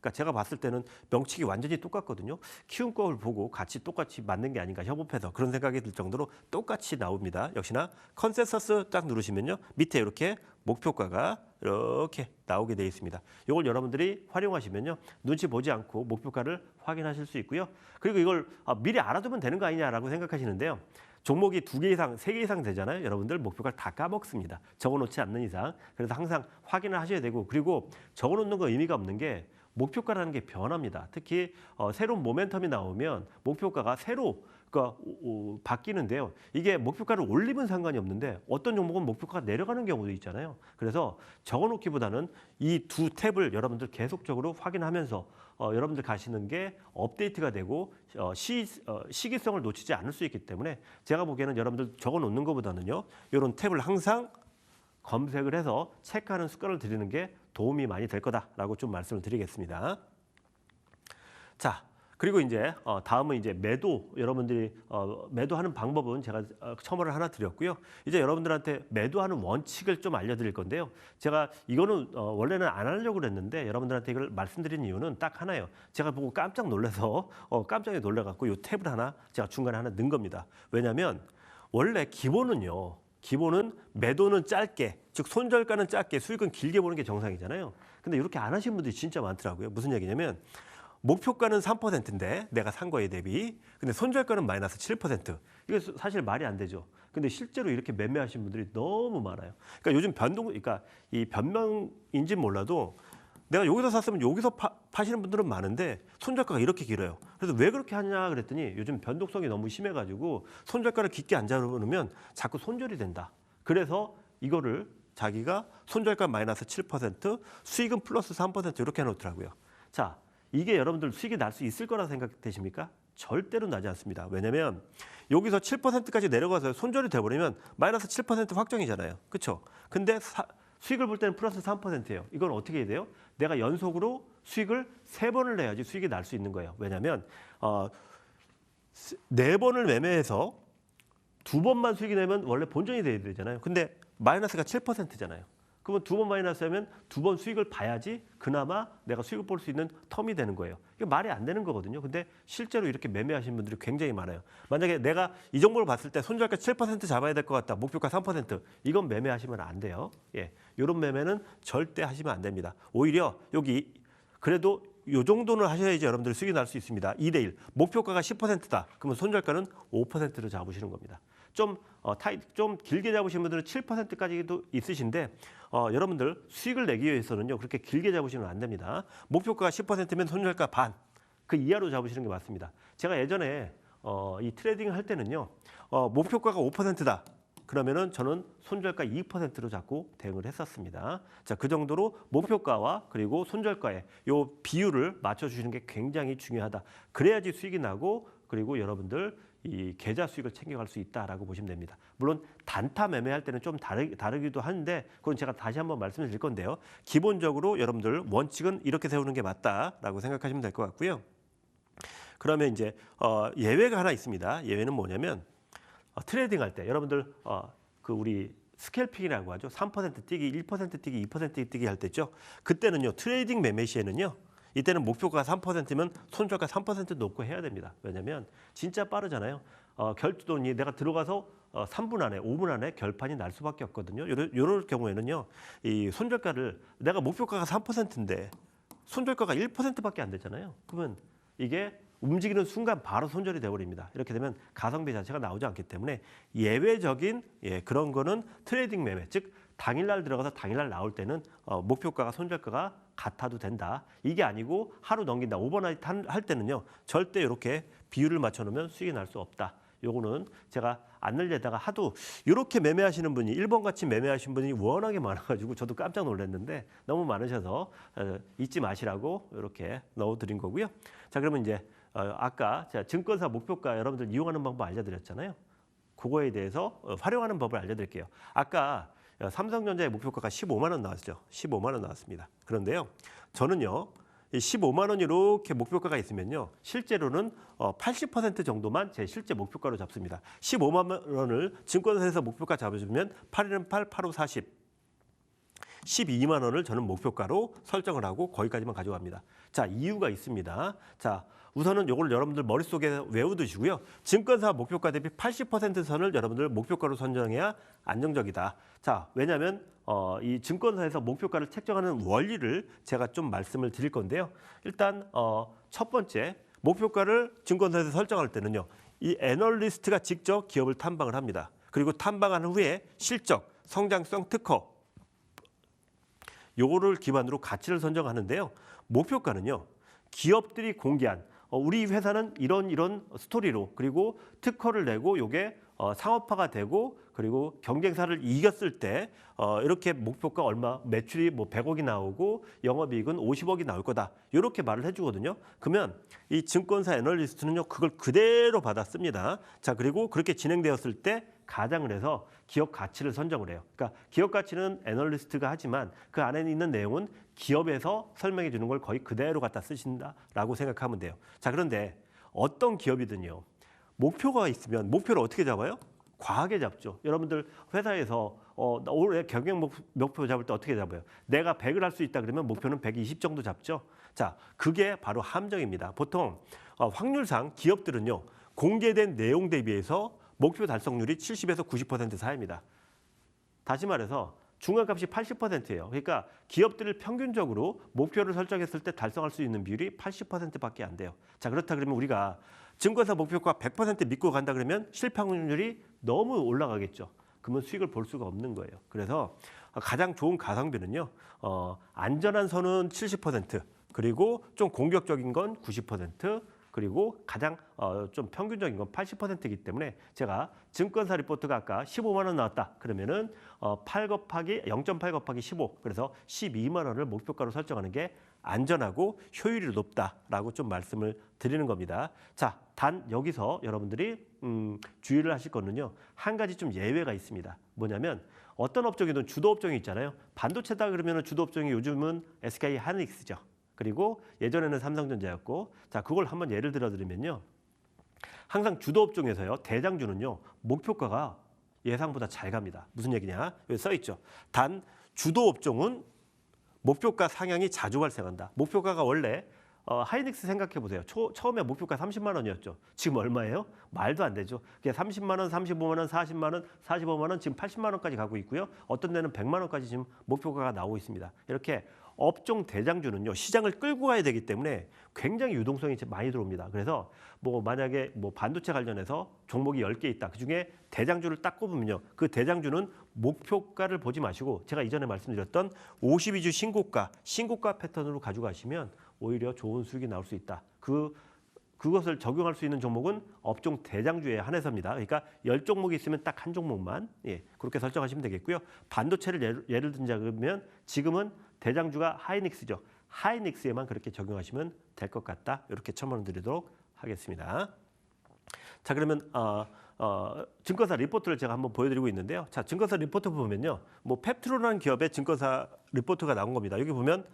Speaker 2: 그러니까 제가 봤을 때는 명칭이 완전히 똑같거든요. 키움 거를 보고 같이 똑같이 맞는 게 아닌가 협업해서 그런 생각이 들 정도로 똑같이 나옵니다. 역시나 컨센서스 딱 누르시면요. 밑에 이렇게 목표가가 이렇게 나오게 되어 있습니다. 이걸 여러분들이 활용하시면요. 눈치 보지 않고 목표가를 확인하실 수 있고요. 그리고 이걸 미리 알아두면 되는 거 아니냐라고 생각하시는데요. 종목이 2개 이상, 3개 이상 되잖아요. 여러분들 목표가를 다 까먹습니다. 적어놓지 않는 이상. 그래서 항상 확인을 하셔야 되고, 그리고 적어놓는 거 의미가 없는 게 목표가라는 게 변합니다. 특히 새로운 모멘텀이 나오면 목표가가 새로 바뀌는데요. 이게 목표가를 올리면 상관이 없는데 어떤 종목은 목표가가 내려가는 경우도 있잖아요. 그래서 적어놓기보다는 이 두 탭을 여러분들 계속적으로 확인하면서 여러분들 가시는 게 업데이트가 되고 시기성을 놓치지 않을 수 있기 때문에 제가 보기에는 여러분들 적어놓는 것보다는요. 이런 탭을 항상 검색을 해서 체크하는 습관을 들이는 게 도움이 많이 될 거다라고 좀 말씀을 드리겠습니다. 자, 그리고 이제 다음은 이제 매도 여러분들이 매도하는 방법은 제가 첨언을 하나 드렸고요. 이제 여러분들한테 매도하는 원칙을 좀 알려드릴 건데요. 제가 이거는 원래는 안 하려고 그랬는데 여러분들한테 이걸 말씀드린 이유는 딱 하나예요. 제가 보고 깜짝 놀라서 깜짝 놀라갖고 이 탭을 하나 제가 중간에 하나 넣은 겁니다. 왜냐하면 원래 기본은 매도는 짧게, 즉 손절가는 짧게, 수익은 길게 보는 게 정상이잖아요. 근데 이렇게 안 하시는 분들이 진짜 많더라고요. 무슨 얘기냐면 목표가는 3%인데 내가 산 거에 대비 근데 손절가는 마이너스 7%. 이게 사실 말이 안 되죠. 근데 실제로 이렇게 매매하시는 분들이 너무 많아요. 그러니까 요즘 그러니까 이 변명인지 몰라도 내가 여기서 샀으면 여기서 파시는 분들은 많은데 손절가가 이렇게 길어요. 그래서 왜 그렇게 하냐 그랬더니 요즘 변동성이 너무 심해가지고 손절가를 깊게 안 잡으면 자꾸 손절이 된다. 그래서 이거를 자기가 손절가 마이너스 7%, 수익은 플러스 3% 이렇게 해놓더라고요. 자, 이게 여러분들 수익이 날 수 있을 거라 생각되십니까? 절대로 나지 않습니다. 왜냐하면 여기서 7%까지 내려가서 손절이 돼버리면 마이너스 7% 확정이잖아요. 그렇죠? 근데 수익을 볼 때는 플러스 3%예요. 이건 어떻게 해야 돼요? 내가 연속으로 수익을 3번을 내야지 수익이 날 수 있는 거예요. 왜냐하면 4번을 매매해서 2번만 수익이 내면 원래 본전이 돼야 되잖아요. 근데 마이너스가 7%잖아요. 그러면 2번 마이너스 하면 2번 수익을 봐야지 그나마 내가 수익을 볼 수 있는 텀이 되는 거예요. 이게 말이 안 되는 거거든요. 근데 실제로 이렇게 매매하시는 분들이 굉장히 많아요. 만약에 내가 이 정보를 봤을 때 손절가 7% 잡아야 될 것 같다. 목표가 3%. 이건 매매하시면 안 돼요. 예, 이런 매매는 절대 하시면 안 됩니다. 오히려 여기 그래도 이 정도는 하셔야지 여러분들 수익이 날 수 있습니다. 2대1. 목표가가 10%다. 그러면 손절가는 5%로 잡으시는 겁니다. 좀 길게 잡으시는 분들은 7%까지도 있으신데 여러분들 수익을 내기 위해서는요. 그렇게 길게 잡으시면 안 됩니다. 목표가가 10%면 손절가 반. 그 이하로 잡으시는 게 맞습니다. 제가 예전에 이 트레이딩 할 때는요. 목표가가 5%다. 그러면은 저는 손절가 2%로 잡고 대응을 했었습니다. 자, 그 정도로 목표가와 그리고 손절가의 요 비율을 맞춰주시는 게 굉장히 중요하다. 그래야지 수익이 나고 그리고 여러분들 이 계좌 수익을 챙겨갈 수 있다라고 보시면 됩니다. 물론 단타 매매할 때는 좀 다르기도 한데 그건 제가 다시 한번 말씀을 드릴 건데요. 기본적으로 여러분들 원칙은 이렇게 세우는 게 맞다라고 생각하시면 될 것 같고요. 그러면 이제 예외가 하나 있습니다. 예외는 뭐냐면 트레이딩 할 때 여러분들 그 우리 스캘핑이라고 하죠. 3% 뛰기, 1% 뛰기, 2% 뛰기 할 때죠. 그때는요. 트레이딩 매매 시에는요. 이때는 목표가 3%면 손절가 3% 놓고 해야 됩니다. 왜냐하면 진짜 빠르잖아요. 결돈이 내가 들어가서 3분 안에, 5분 안에 결판이 날 수밖에 없거든요. 이럴 경우에는요, 이 손절가를 내가 목표가가 3%인데 손절가가 1%밖에 안 되잖아요. 그러면 이게 움직이는 순간 바로 손절이 돼버립니다. 이렇게 되면 가성비 자체가 나오지 않기 때문에 예외적인 그런 거는 트레이딩 매매, 즉 당일날 들어가서 당일날 나올 때는 목표가가 손절가가 같아도 된다. 이게 아니고 하루 넘긴다. 오버나이트 할 때는요. 절대 이렇게 비율을 맞춰놓으면 수익이 날 수 없다. 요거는 제가 안 늘려다가 하도 이렇게 매매하시는 분이 1번 같이 매매하시는 분이 워낙에 많아가지고 저도 깜짝 놀랐는데 너무 많으셔서 잊지 마시라고 이렇게 넣어드린 거고요. 자, 그러면 이제 아까 제가 증권사 목표가 여러분들 이용하는 방법 알려드렸잖아요. 그거에 대해서 활용하는 법을 알려드릴게요. 아까 삼성전자의 목표가가 15만 원 나왔죠. 15만 원 나왔습니다. 그런데요. 저는요. 15만 원 이렇게 목표가가 있으면요. 실제로는 80% 정도만 제 실제 목표가로 잡습니다. 15만 원을 증권사에서 목표가 잡아주면 8일은 8, 8, 5, 40. 12만 원을 저는 목표가로 설정을 하고 거기까지만 가져갑니다. 자, 이유가 있습니다. 자, 우선은 이걸 여러분들 머릿속에 외워두시고요. 증권사 목표가 대비 80% 선을 여러분들 목표가로 선정해야 안정적이다. 자, 왜냐하면 이 증권사에서 목표가를 책정하는 원리를 제가 좀 말씀을 드릴 건데요. 일단 첫 번째 목표가를 증권사에서 설정할 때는요. 이 애널리스트가 직접 기업을 탐방을 합니다. 그리고 탐방한 후에 실적, 성장성, 특허 요거를 기반으로 가치를 선정하는데요. 목표가는요. 기업들이 공개한 우리 회사는 이런 스토리로 그리고 특허를 내고 요게 상업화가 되고 그리고 경쟁사를 이겼을 때 이렇게 목표가 얼마 매출이 뭐 100억이 나오고 영업이익은 50억이 나올 거다. 이렇게 말을 해주거든요. 그러면 이 증권사 애널리스트는요. 그걸 그대로 받아 씁니다. 자, 그리고 그렇게 진행되었을 때 가장을 해서 기업 가치를 선정을 해요. 그러니까 기업 가치는 애널리스트가 하지만 그 안에 있는 내용은 기업에서 설명해 주는 걸 거의 그대로 갖다 쓰신다라고 생각하면 돼요. 자, 그런데 어떤 기업이든요. 목표가 있으면 목표를 어떻게 잡아요? 과하게 잡죠. 여러분들 회사에서 올해 경영 목표 잡을 때 어떻게 잡아요? 내가 100을 할 수 있다 그러면 목표는 120 정도 잡죠. 자, 그게 바로 함정입니다. 보통 확률상 기업들은요. 공개된 내용 대비해서 목표 달성률이 70에서 90% 사이입니다. 다시 말해서 중간값이 80%예요. 그러니까 기업들을 평균적으로 목표를 설정했을 때 달성할 수 있는 비율이 80%밖에 안 돼요. 자, 그렇다 그러면 우리가 증권사 목표가 100% 믿고 간다 그러면 실패 확률이 너무 올라가겠죠. 그러면 수익을 볼 수가 없는 거예요. 그래서 가장 좋은 가성비는요. 안전한 선은 70%, 그리고 좀 공격적인 건 90%, 그리고 가장 좀 평균적인 건 80%이기 때문에 제가 증권사 리포트가 아까 15만 원 나왔다 그러면은 0.8 곱하기 15, 그래서 12만 원을 목표가로 설정하는 게 안전하고 효율이 높다라고 좀 말씀을 드리는 겁니다. 자, 단 여기서 여러분들이 주의를 하실 거는요. 한 가지 좀 예외가 있습니다. 뭐냐면 어떤 업종이든 주도 업종이 있잖아요. 반도체다 그러면 주도 업종이 요즘은 SK 하이닉스죠. 그리고 예전에는 삼성전자였고, 자, 그걸 한번 예를 들어 드리면요. 항상 주도 업종에서요. 대장주는요. 목표가가 예상보다 잘 갑니다. 무슨 얘기냐? 여기 써 있죠. 단 주도 업종은 목표가 상향이 자주 발생한다. 목표가가 원래 하이닉스 생각해 보세요. 처음에 목표가 30만 원이었죠. 지금 얼마예요? 말도 안 되죠. 그게 30만 원, 35만 원, 40만 원, 45만 원, 지금 80만 원까지 가고 있고요. 어떤 데는 100만 원까지 지금 목표가가 나오고 있습니다. 이렇게 업종 대장주는요. 시장을 끌고 가야 되기 때문에 굉장히 유동성이 많이 들어옵니다. 그래서 뭐 만약에 뭐 반도체 관련해서 종목이 10개 있다. 그중에 대장주를 딱 꼽으면요. 그 대장주는 목표가를 보지 마시고 제가 이전에 말씀드렸던 52주 신고가 패턴으로 가져가시면 오히려 좋은 수익이 나올 수 있다. 그것을 적용할 수 있는 종목은 업종 대장주에 한해서입니다. 그러니까 10종목이 있으면 딱 한 종목만 그렇게 설정하시면 되겠고요. 반도체를 예를 든자면 지금은 대장주가 하이닉스죠. 하이닉스에만 그렇게 적용하시면 될 것 같다. 이렇게 첨언을 드리도록 하겠습니다. 자, 그러면 증권사 리포트를 제가 한번 보여드리고 있는데요. 자, 증권사 리포트 보면요. 뭐 펩트로라는 기업의 증권사 리포트가 나온 겁니다. 여기 보면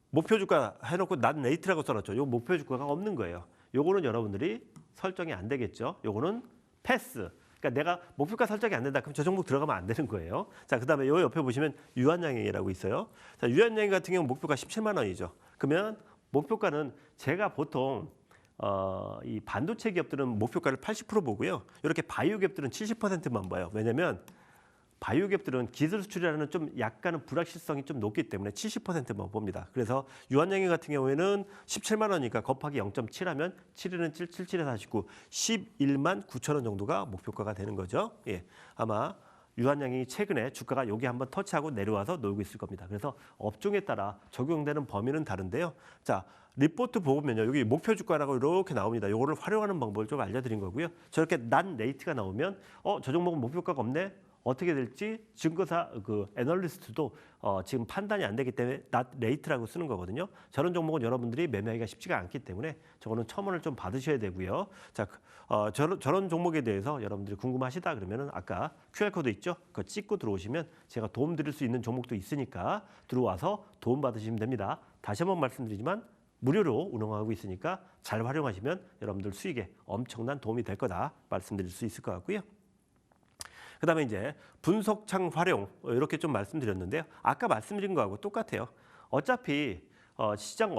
Speaker 2: 목표 주가 해놓고 난 레이트라고 써놨죠. 요 목표 주가가 없는 거예요. 요거는 여러분들이 설정이 안 되겠죠. 요거는 패스. 그러니까 내가 목표가 설정이 안 된다. 그럼 저 종목 들어가면 안 되는 거예요. 자, 그다음에 요 옆에 보시면 유한양행이라고 있어요. 자, 유한양행 같은 경우는 목표가 17만 원이죠. 그러면 목표가는 제가 보통 이 반도체 기업들은 목표가를 80% 보고요. 이렇게 바이오 기업들은 70%만 봐요. 왜냐면 바이오 기업들은 기술 수출이라는 좀 약간은 불확실성이 좀 높기 때문에 70%만 봅니다. 그래서 유한양행 같은 경우에는 17만 원이니까 곱하기 0.7하면 7에는 7, 77에 49, 11만 9천 원 정도가 목표가가 되는 거죠. 예, 아마 유한양행이 최근에 주가가 여기 한번 터치하고 내려와서 놀고 있을 겁니다. 그래서 업종에 따라 적용되는 범위는 다른데요. 자, 리포트 보면요. 여기 목표 주가라고 이렇게 나옵니다. 요거를 활용하는 방법을 좀 알려드린 거고요. 저렇게 난 레이트가 나오면 저 종목은 목표가가 없네. 어떻게 될지 증권사 애널리스트도 지금 판단이 안 되기 때문에 낫 레이트라고 쓰는 거거든요. 저런 종목은 여러분들이 매매하기가 쉽지가 않기 때문에 저거는 첨언을 좀 받으셔야 되고요. 자, 저런 종목에 대해서 여러분들이 궁금하시다 그러면은 아까 QR코드 있죠? 그거 찍고 들어오시면 제가 도움 드릴 수 있는 종목도 있으니까 들어와서 도움 받으시면 됩니다. 다시 한번 말씀드리지만 무료로 운영하고 있으니까 잘 활용하시면 여러분들 수익에 엄청난 도움이 될 거다 말씀드릴 수 있을 것 같고요. 그다음에 이제 분석창 활용 이렇게 좀 말씀드렸는데요. 아까 말씀드린 거하고 똑같아요. 어차피 시장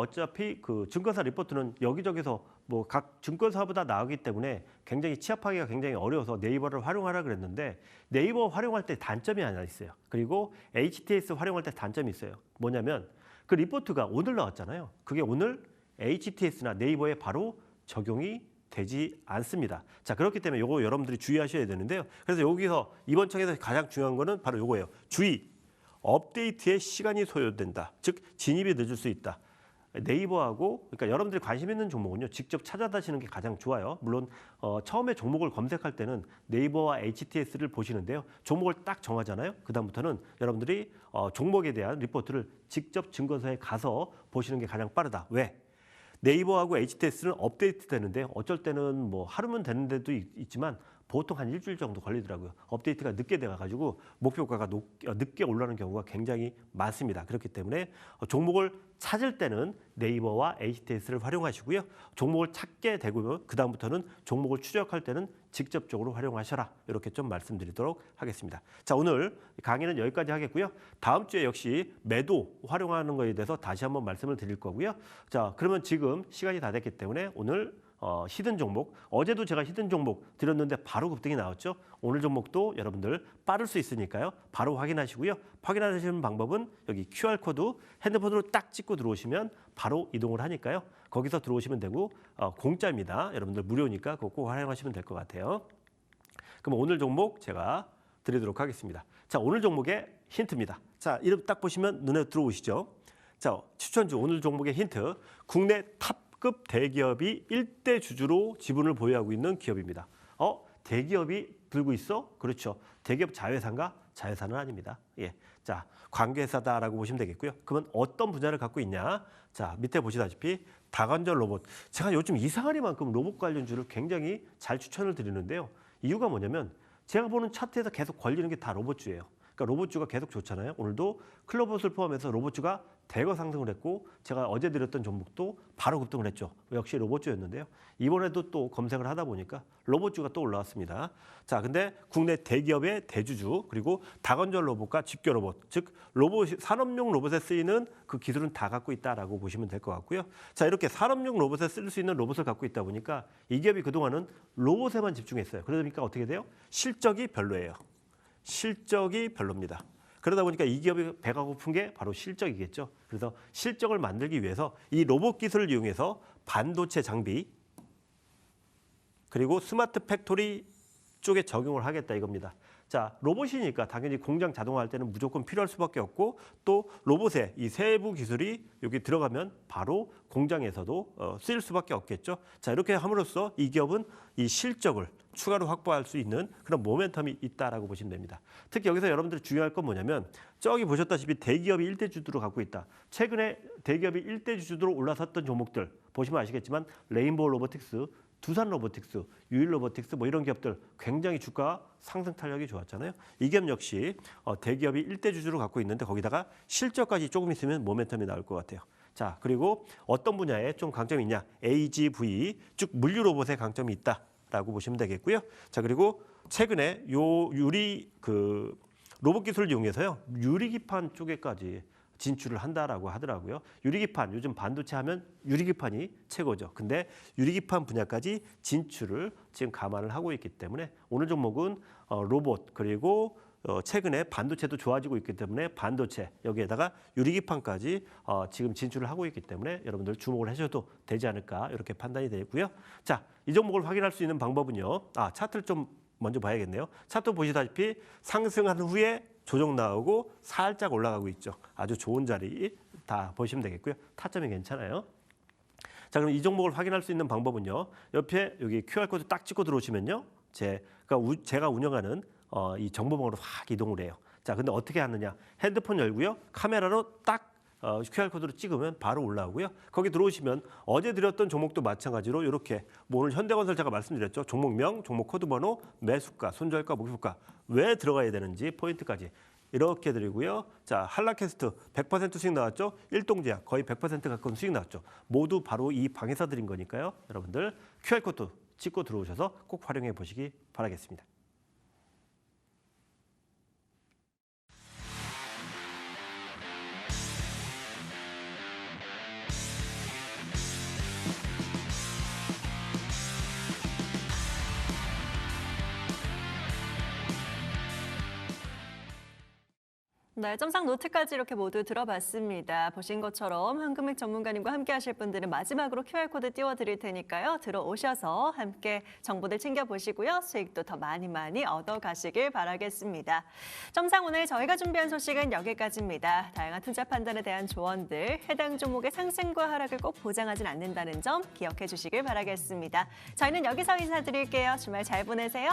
Speaker 2: 그 증권사 리포트는 여기저기서 뭐 각 증권사보다 나오기 때문에 굉장히 취합하기가 굉장히 어려워서 네이버를 활용하라 그랬는데 네이버 활용할 때 단점이 하나 있어요. 그리고 HTS 활용할 때 단점이 있어요. 뭐냐면 그 리포트가 오늘 나왔잖아요. 그게 오늘 HTS나 네이버에 바로 적용이 되지 않습니다. 자, 그렇기 때문에 요거 여러분들이 주의하셔야 되는데요. 그래서 여기서 이번 청에서 가장 중요한 거는 바로 요거예요. 주의. 업데이트에 시간이 소요된다. 즉 진입이 늦을 수 있다. 네이버하고 그러니까 여러분들이 관심 있는 종목은요. 직접 찾아다시는 게 가장 좋아요. 물론 처음에 종목을 검색할 때는 네이버와 HTS를 보시는데요. 종목을 딱 정하잖아요. 그다음부터는 여러분들이 종목에 대한 리포트를 직접 증권사에 가서 보시는 게 가장 빠르다. 왜? 네이버하고 HTS는 업데이트 되는데 어쩔 때는 뭐 하루면 되는 데도 있지만 보통 한 일주일 정도 걸리더라고요. 업데이트가 늦게 돼가지고 목표가가 늦게 올라오는 경우가 굉장히 많습니다. 그렇기 때문에 종목을 찾을 때는 네이버와 HTS를 활용하시고요. 종목을 찾게 되고 그 다음부터는 종목을 추적할 때는 직접적으로 활용하셔라. 이렇게 좀 말씀드리도록 하겠습니다. 자, 오늘 강의는 여기까지 하겠고요. 다음 주에 역시 매도 활용하는 거에 대해서 다시 한번 말씀을 드릴 거고요. 자, 그러면 지금 시간이 다 됐기 때문에 오늘 히든 종목, 어제도 제가 히든 종목 드렸는데 바로 급등이 나왔죠. 오늘 종목도 여러분들 빠를 수 있으니까요. 바로 확인하시고요. 확인하시는 방법은 여기 QR코드 핸드폰으로 딱 찍고 들어오시면 바로 이동을 하니까요. 거기서 들어오시면 되고 공짜입니다. 여러분들 무료니까 그거 꼭 활용하시면 될 것 같아요. 그럼 오늘 종목 제가 드리도록 하겠습니다. 자, 오늘 종목의 힌트입니다. 자, 이름 딱 보시면 눈에 들어오시죠. 자, 추천주 오늘 종목의 힌트. 국내 탑급 대기업이 1대 주주로 지분을 보유하고 있는 기업입니다. 대기업이 들고 있어? 그렇죠. 대기업 자회사인가? 자회사는 아닙니다. 예. 자, 관계사다라고 보시면 되겠고요. 그러면 어떤 분야를 갖고 있냐? 자, 밑에 보시다시피 다관절 로봇. 제가 요즘 이상하리만큼 로봇 관련주를 굉장히 잘 추천을 드리는데요. 이유가 뭐냐면 제가 보는 차트에서 계속 걸리는 게 다 로봇주예요. 그러니까 로봇주가 계속 좋잖아요. 오늘도 클로봇을 포함해서 로봇주가 대거 상승을 했고 제가 어제 드렸던 종목도 바로 급등을 했죠. 역시 로봇주였는데요. 이번에도 또 검색을 하다 보니까 로봇주가 또 올라왔습니다. 자, 근데 국내 대기업의 대주주 그리고 다관절 로봇과 집게 로봇, 즉 산업용 로봇에 쓰이는 그 기술은 다 갖고 있다라고 보시면 될 것 같고요. 자, 이렇게 산업용 로봇에 쓸 수 있는 로봇을 갖고 있다 보니까 이 기업이 그동안은 로봇에만 집중했어요. 그러니까 어떻게 돼요? 실적이 별로예요. 실적이 별로입니다. 그러다 보니까 이 기업이 배가 고픈 게 바로 실적이겠죠. 그래서 실적을 만들기 위해서 이 로봇 기술을 이용해서 반도체 장비 그리고 스마트 팩토리 쪽에 적용을 하겠다 이겁니다. 자, 로봇이니까 당연히 공장 자동화할 때는 무조건 필요할 수밖에 없고 또 로봇의 이 세부 기술이 여기 들어가면 바로 공장에서도 쓰일 수밖에 없겠죠. 자, 이렇게 함으로써 이 기업은 이 실적을 추가로 확보할 수 있는 그런 모멘텀이 있다라고 보시면 됩니다. 특히 여기서 여러분들이 주의할 건 뭐냐면 저기 보셨다시피 대기업이 1대 주주로 갖고 있다. 최근에 대기업이 1대 주주로 올라섰던 종목들 보시면 아시겠지만 레인보우 로보틱스, 두산 로보틱스, 유일 로보틱스 뭐 이런 기업들 굉장히 주가 상승 탄력이 좋았잖아요. 이 기업 역시 대기업이 1대 주주로 갖고 있는데 거기다가 실적까지 조금 있으면 모멘텀이 나올 것 같아요. 자, 그리고 어떤 분야에 좀 강점이 있냐? AGV, 즉 물류 로봇에 강점이 있다라고 보시면 되겠고요. 자, 그리고 최근에 요 유리 로봇 기술을 이용해서요. 유리기판 쪽에까지 진출을 한다라고 하더라고요. 유리기판, 요즘 반도체 하면 유리기판이 최고죠. 근데 유리기판 분야까지 진출을 지금 감안을 하고 있기 때문에 오늘 종목은 로봇 그리고 최근에 반도체도 좋아지고 있기 때문에 반도체 여기에다가 유리기판까지 지금 진출을 하고 있기 때문에 여러분들 주목을 하셔도 되지 않을까 이렇게 판단이 되고요. 자, 이 종목을 확인할 수 있는 방법은요. 차트를 좀 먼저 봐야겠네요. 차트 보시다시피 상승한 후에 조정 나오고 살짝 올라가고 있죠. 아주 좋은 자리 다 보시면 되겠고요. 타점이 괜찮아요. 자, 그럼 이 종목을 확인할 수 있는 방법은요. 옆에 여기 QR코드 딱 찍고 들어오시면요. 제가 운영하는 이 정보방으로 확 이동을 해요. 자, 근데 어떻게 하느냐? 핸드폰 열고요. 카메라로 딱 QR코드로 찍으면 바로 올라오고요. 거기 들어오시면 어제 드렸던 종목도 마찬가지로 이렇게 오늘 현대건설 제가 말씀드렸죠. 종목명, 종목 코드 번호, 매수가, 손절가, 목표가 왜 들어가야 되는지 포인트까지 이렇게 드리고요. 자, 한라캐스트 100% 수익 나왔죠. 일동제약 거의 100% 가까운 수익 나왔죠. 모두 바로 이 방에서 드린 거니까요. 여러분들 QR코드 찍고 들어오셔서 꼭 활용해 보시기 바라겠습니다.
Speaker 1: 네, 점상 노트까지 이렇게 모두 들어봤습니다. 보신 것처럼 현금액 전문가님과 함께 하실 분들은 마지막으로 QR코드 띄워드릴 테니까요. 들어오셔서 함께 정보들 챙겨보시고요. 수익도 더 많이 얻어가시길 바라겠습니다. 점상 오늘 저희가 준비한 소식은 여기까지입니다. 다양한 투자 판단에 대한 조언들, 해당 종목의 상승과 하락을 꼭 보장하진 않는다는 점 기억해 주시길 바라겠습니다. 저희는 여기서 인사드릴게요. 주말 잘 보내세요.